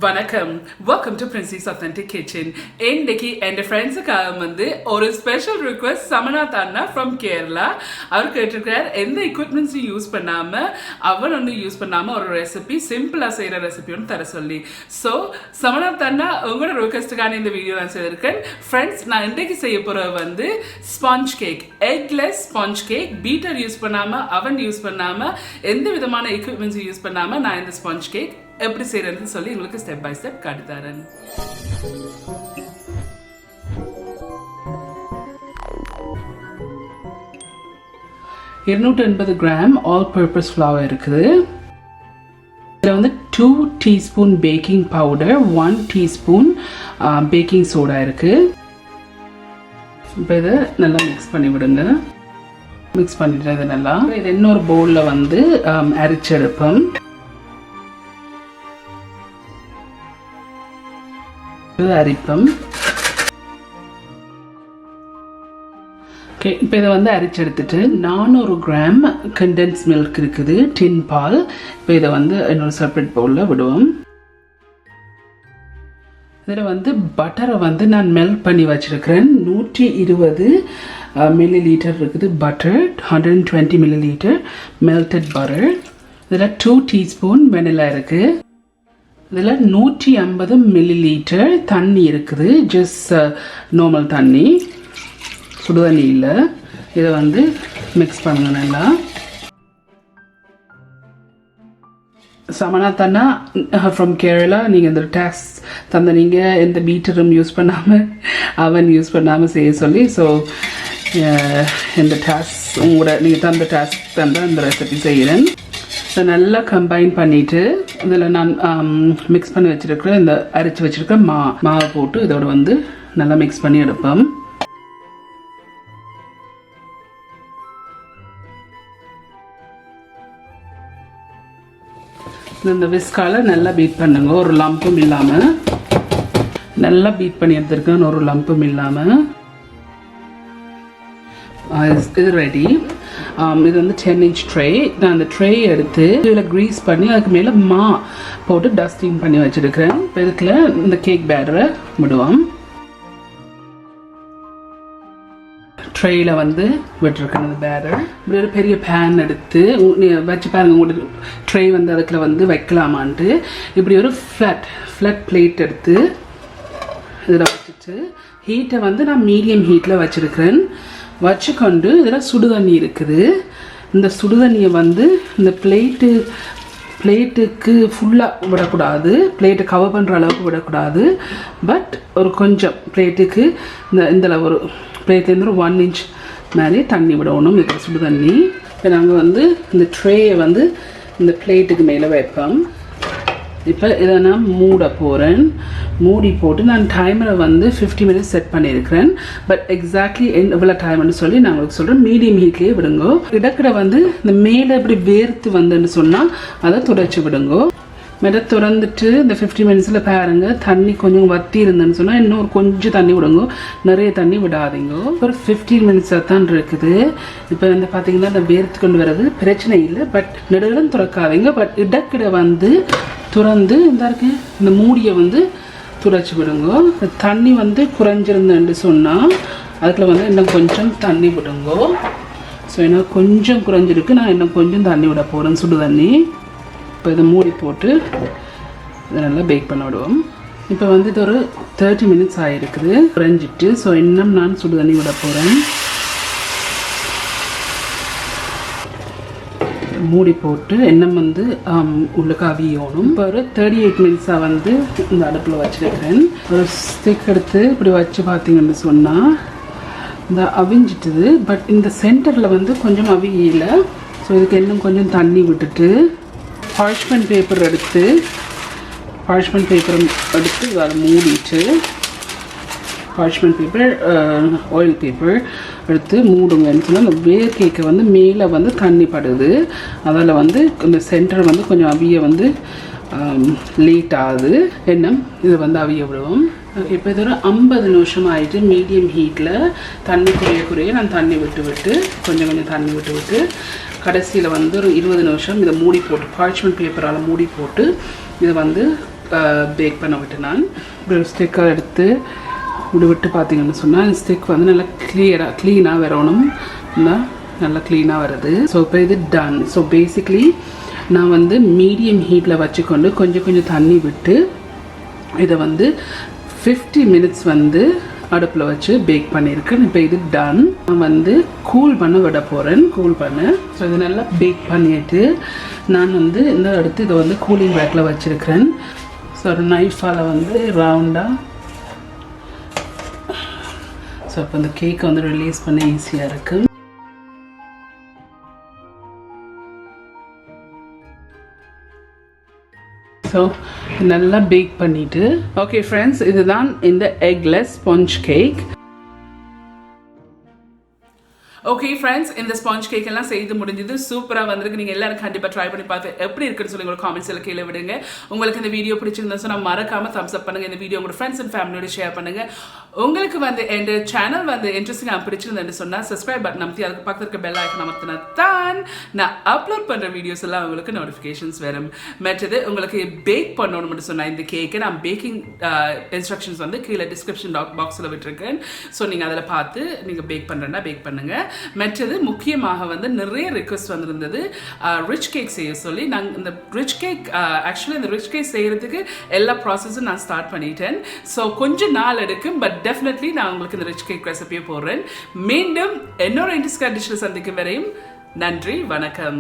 வணக்கம், welcome to Princy's Authentic Kitchen. இன்னைக்கு என் ஃப்ரெண்ட்ஸுக்காக வந்து ஒரு ஸ்பெஷல் ரிக்வெஸ்ட் சமநாத் அண்ணா ஃப்ரம் கேரளா. அவர் கேட்டிருக்கிறார் எந்த எக்யூப்மெண்ட்ஸும் யூஸ் பண்ணாமல் அவன் ஒன்று யூஸ் பண்ணாமல் ஒரு ரெசிபி சிம்பிளாக செய்கிற ரெசிபி ஒன்று தர சொல்லி. ஸோ சமநாத் அண்ணா உங்களோட ரிக்வெஸ்ட்டுக்கான இந்த வீடியோ நான் செய்திருக்கேன். ஃப்ரெண்ட்ஸ், நான் இன்றைக்கு செய்ய போகிறது வந்து sponge cake, eggless sponge cake. Beater use பண்ணாமல், அவன் யூஸ் பண்ணாமல், எந்த விதமான எக்யூப்மெண்ட்ஸும் யூஸ் பண்ணாமல் நான் இந்த ஸ்பாஞ்ச் கேக் எப்படி செய்யறதுன்னு சொல்லி உங்களுக்கு ஸ்டெப் பை ஸ்டெப் காட்டித்தரேன். 280 கிராம் ஆல் பர்பஸ் ஃப்ளவர் இருக்குது. இதில் வந்து 2 teaspoon baking powder, 1 teaspoon baking soda இருக்குது. இப்போ இதை நல்லா மிக்ஸ் பண்ணி விடுங்க. மிக்ஸ் பண்ணிட்டு இதை நல்லா இது இன்னொரு பவுலில் வந்து அரைச்செடுப்போம். அரிப்பம். ஓகே, இப்போ இதை வந்து அரிச்செடுத்துட்டு 400 கிராம் கண்டென்ஸ் மில்க் இருக்குது, டின் பால். இப்போ இதை வந்து இன்னொரு செப்பரேட் பவுலில் விடுவோம். இதில் வந்து பட்டரை வந்து நான் மெல்ட் பண்ணி வச்சுருக்கிறேன். 120 மில்லி லிட்டர் இருக்குது butter, 120 milli litre melted butter. இதில் 2 டீஸ்பூன் வெனிலா இருக்குது. இதில் 150 மில்லி லிட்டர் தண்ணி இருக்குது, ஜஸ்ட் நார்மல் தண்ணி, சுடு தண்ணி இல்லை. இதை வந்து மிக்ஸ் பண்ணுங்க நல்லா. சமநாத் அண்ணா ஃப்ரம் கேரளா, நீங்கள் இந்த டாஸ் தந்த நீங்கள் எந்த பீட்டரும் யூஸ் பண்ணாமல் அவன் யூஸ் பண்ணாமல் செய்ய சொல்லி. ஸோ இந்த டாஸ் உங்களோட நீங்கள் தந்த டாஸ் தந்த இந்த ரெசிபி செய்கிறேன். ஸோ நல்லா கம்பைன் பண்ணிவிட்டு இதில் நான் மிக்ஸ் பண்ணி வச்சுருக்கிறேன், இந்த அரைச்சி வச்சுருக்கேன் மாவை போட்டு இதோட வந்து நல்லா மிக்ஸ் பண்ணி எடுப்போம். இந்த விஸ்கால நல்லா பீட் பண்ணுங்க, ஒரு லம்பும் இல்லாமல். நல்லா பீட் பண்ணி எடுத்துருக்கேன், ஒரு லம்பும் இல்லாமல். இது ரெடி. இது வந்து 10 inch ட்ரே. நான் அந்த ட்ரே எடுத்து இதில் க்ரீஸ் பண்ணி அதுக்கு மேலே போட்டு டஸ்டிங் பண்ணி வச்சுருக்கிறேன். இப்போ இதுக்குள்ள இந்த கேக் பேட்டரை விடுவோம். ட்ரேயில் வந்து விட்டுருக்கேன் அந்த பேட்டர். இப்படி ஒரு பெரிய பேன் எடுத்து வச்சு பாருங்க, உங்களுக்கு ட்ரே வந்து அதுக்குள்ள வந்து வைக்கலாமான்ட்டு. இப்படி ஒரு ஃப்ளாட் பிளேட் எடுத்து இதில் வச்சுட்டு ஹீட்டை வந்து நான் மீடியம் ஹீட்டில் வச்சுருக்கிறேன். வச்சுக்கொண்டு இதில் சுடுதண்ணி இருக்குது. இந்த சுடுதண்ணியை வந்து இந்த பிளேட்டுக்கு ஃபுல்லாக விடக்கூடாது, பிளேட்டை கவர் பண்ணுற அளவுக்கு விடக்கூடாது. பட் ஒரு கொஞ்சம் பிளேட்டுக்கு இந்த ஒரு பிளேட்லேருந்து ஒரு 1 inch மேலே தண்ணி விடணும், இதில் சுடுதண்ணி. இப்போ நாங்கள் வந்து இந்த ட்ரேயை வந்து இந்த பிளேட்டுக்கு மேலே வைப்போம். இப்போ இதை நான் மூட போகிறேன். மூடி போட்டு நான் டைமரை வந்து 50 minutes செட் பண்ணியிருக்கிறேன். பட் எக்ஸாக்ட்லி எவ்வளோ டைம்னு சொல்லி நான் உங்களுக்கு சொல்கிறேன். மீடியம் ஹீட்லேயே விடுங்கோ. இடக்கிட வந்து இந்த மேலே இப்படி வேர்த்து வந்துன்னு சொன்னால் அதை துடைச்சி விடுங்கோ. மெட திறந்துட்டு இந்த 50 minutesல பாருங்க, தண்ணி கொஞ்சம் வத்தி இருந்தேன்னு சொன்னால் இன்னும் கொஞ்சம் தண்ணி விடுங்கோ, நிறைய தண்ணி விடாதீங்க. ஒரு 15 minutes தான் இருக்குது. இப்போ வந்து பார்த்தீங்கன்னா இந்த வேர்த்து கொண்டு வர்றது பிரச்சனை இல்லை, பட் நெடுகளும் துறக்காதீங்க. பட் இடக்கிட வந்து துறந்து இந்த மூடியை வந்து துடைச்சி விடுங்க. தண்ணி வந்து குறைஞ்சிருந்தேன்னு சொன்னால் அதுக்குள்ள வந்து இன்னும் கொஞ்சம் தண்ணி விடுங்கோ. ஸோ என்ன கொஞ்சம் குறைஞ்சிருக்கு, நான் இன்னும் கொஞ்சம் தண்ணி விட போகிறேன், சுடு தண்ணி. இப்போ இதை மூடி போட்டு இதை நல்லா பேக் பண்ண விடுவோம். இப்போ வந்து இது ஒரு 30 minutes ஆகிருக்குது குறைஞ்சிட்டு. ஸோ இன்னும் நான் சுடு தண்ணி விட போகிறேன். மூடி போட்டு எண்ணெய் வந்து உள்ளுக்கு அவியணும். இப்போ ஒரு 38 minutes வந்து இந்த அடுப்பில் வச்சுருக்கிறேன். ஒரு ஸ்டிக் எடுத்து இப்படி வச்சு பார்த்தீங்கன்னு சொன்னால் இந்த அவிஞ்சிட்டுது. பட் இந்த சென்டரில் வந்து கொஞ்சம் அவியல. ஸோ இதுக்கு இன்னும் கொஞ்சம் தண்ணி விட்டுட்டு பார்ச்மெண்ட் பேப்பர் எடுத்து அதை மூடிட்டு பார்ச்மெண்ட் பேப்பர், ஆயில் பேப்பர் எடுத்து மூடுங்கன்னு சொன்னால் அந்த வேர் கேக்கை வந்து மேலே வந்து தண்ணி படுது. அதில் வந்து இந்த சென்டர் வந்து கொஞ்சம் அவிய வந்து லேட் ஆகுது. எண்ணம் இதை வந்து அவிய விடுவோம். இப்போ இது ஒரு 50 நிமிஷம் ஆகிட்டு மீடியம் ஹீட்டில் தண்ணி குறைய நான் தண்ணி விட்டு கொஞ்சம் தண்ணி விட்டு கடைசியில் வந்து ஒரு 20 நிமிஷம் இதை மூடி போட்டு பார்ச்மெண்ட் பேப்பரால் மூடி போட்டு இதை வந்து பேக் பண்ண விட்டு நான் ஒரு ஸ்டிக்கை எடுத்து விட்டு பார்த்தீங்கன்னு சொன்னால் ஸ்டிக் வந்து நல்லா க்ளீனாக வரணும், நல்லா க்ளீனாக வருது. ஸோ இப்போ இது டன். ஸோ பேசிக்லி நான் வந்து மீடியம் ஹீட்டில் வச்சுக்கொண்டு கொஞ்சம் தண்ணி விட்டு இதை வந்து 50 minutes வந்து அடுப்பில் வச்சு பேக் பண்ணியிருக்கேன். இப்போ இது டன். நான் வந்து கூல் பண்ண விட போகிறேன், கூல் பண்ண. ஸோ இது நல்லா பேக் பண்ணிட்டு நான் வந்து இந்த அடுத்து இதை வந்து கூலிங் ரேக்கில் வச்சுருக்கிறேன். ஸோ ஒரு நைஃபால் வந்து ரவுண்டாக ஸோ இப்போ இந்த கேக்கை வந்து ரிலீஸ் பண்ண ஈஸியாக இருக்குது. ஸோ நல்லா பேக் பண்ணிவிட்டு ஓகே ஃப்ரெண்ட்ஸ், இதுதான் இந்த eggless sponge cake. Okay friends, இந்த ஸ்பாஞ்ச் கேக் எல்லாம் செய்து முடிஞ்சது, சூப்பராக வந்திருக்கு. நீங்கள் எல்லாரும் கண்டிப்பாக ட்ரை பண்ணி பார்த்து எப்படி இருக்குன்னு சொல்லி உங்களோட காமெண்ட்ஸில் கீழே விடுங்க. உங்களுக்கு இந்த வீடியோ பிடிச்சிருந்தா சொன்னால் மறக்காமல் தம்ஸ் அப் பண்ணுங்கள். இந்த வீடியோ உங்களோட ஃப்ரெண்ட்ஸ் அண்ட் ஃபேமிலியோட ஷேர் பண்ணுங்கள். உங்களுக்கு வந்து என் சேனல் வந்து இன்ட்ரெஸ்டிங்காக பிடிச்சிருந்தேன்னு சொன்னால் சப்ஸ்கிரைப் பட்டன் அமுத்தி அதுக்கு பக்கத்தில் இருக்க பெல் ஐக்கன் அமர்த்தினா தான் நான் அப்லோட் பண்ணுற வீடியோஸ் எல்லாம் உங்களுக்கு நோட்டிஃபிகேஷன்ஸ் வரும். மற்றது உங்களுக்கு பேக் பண்ணணும்னு சொன்னால் இந்த கேக்கை நான் பேக்கிங் இன்ஸ்ட்ரக்ஷன்ஸ் வந்து கீழே டிஸ்கிரிப்ஷன் பாக்ஸில் விட்டுருக்கேன். ஸோ நீங்கள் அதில் பார்த்து நீங்கள் பேக் பண்ணுறேன்னா பேக் பண்ணுங்கள். மற்றது முக்கியமாக வந்து நிறைய ரிக்வெஸ்ட் வந்திருந்தது ரிச் கேக் செய்ய சொல்லி. நாங்கள் இந்த ரிச் கேக் ஆக்சுவலி இந்த ரிச் கேக் செய்கிறதுக்கு எல்லா ப்ராசஸும் நான் ஸ்டார்ட் பண்ணிட்டேன். ஸோ கொஞ்சம் நாள் எடுக்கும், பட் டெஃபினெட்லி நான் உங்களுக்கு இந்த ரிச் கேக் ரெசிபியை போடுறேன். மீண்டும் இன்னொரு இன்ட்ரெஸ்டிங் டிஷ்ஷில் சந்திக்கும் வரையும் நன்றி, வணக்கம்.